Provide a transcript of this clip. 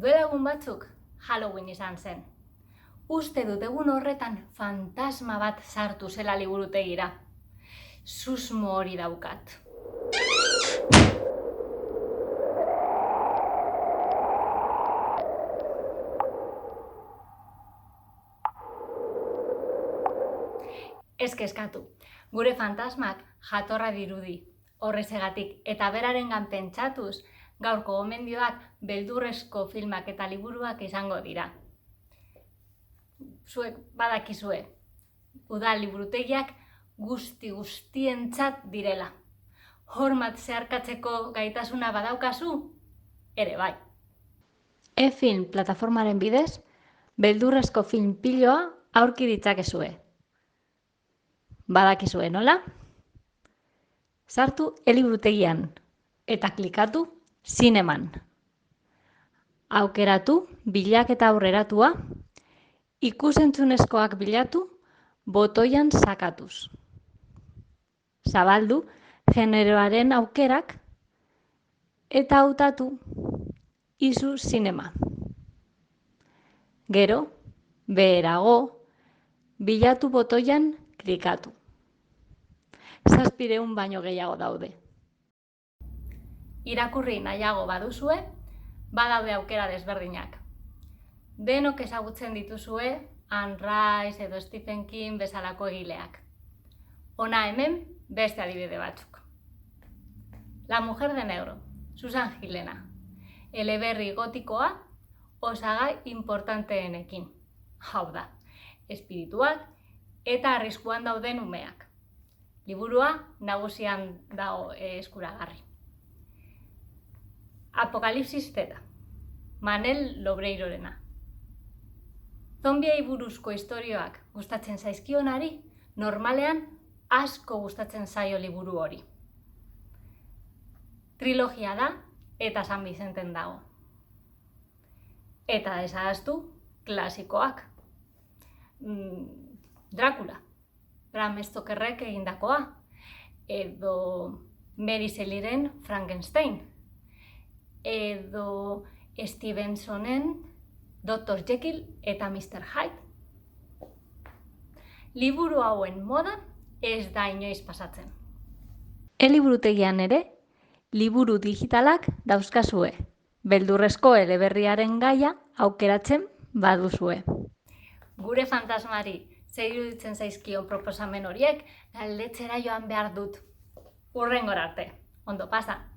Duela egun batzuk, Halloween izan zen. Uste dut egun horretan fantasma bat sartu zela liburutegira. Susmo hori daukat. Ez kezkatu, gure fantasmak jatorra dirudi. Horrezegatik eta berarengan pentsatuz, gaurko gomendioak beldurrezko filmak eta liburuak izango dira. Zuek badakizue, udal liburutegiak guztientzat direla. Hormat zeharkatzeko gaitasuna badaukazu? Ere bai. E-film plataformaren bidez, beldurrezko film piloa aurki ditzakezue. Badakizue nola? Sartu eliburutegian eta klikatu zineman. Aukeratu bilaketa aurreratua, ikusentzunezkoak bilatu, botoian sakatuz. Zabaldu generoaren aukerak eta hautatu izu zinema. Gero, beherago, bilatu botoian klikatu. 700 baino gehiago daude. Irakurri nahiago baduzue, badaude aukera desberdinak. Denok ezagutzen dituzue Anne Rice edo Stephen King bezalako egileak. Hona hemen beste adibide batzuk. La mujer de negro, Susan Gilena. Eleberri gotikoa osagai importanteenekin. Hau da, espirituak eta arriskuan dauden umeak. Liburua nagusian dago eskuragarri. Apokalipsis Z, Manel Lobreirorena. Zombiei buruzko istorioak gustatzen zaizkionari, normalean asko gustatzen zaio liburu hori. Trilogia da eta San Bizenten dago. Eta ez ahaztu klasikoak. Dracula, Bram Stokerrek egindakoa, edo Mary Shelleyren Frankenstein, edo Stevensonen Dr. Jekyll eta Mr. Hyde. Liburu hauen moda ez da inoiz pasatzen. Eliburutegian ere, liburu digitalak dauzkazue, beldurrezko eleberriaren gaia aukeratzen baduzue. Gure fantasmari zer iruditzen zaizkion proposamen horiek galdetzera joan behar dut. Hurrengora arte. Ondo pasa!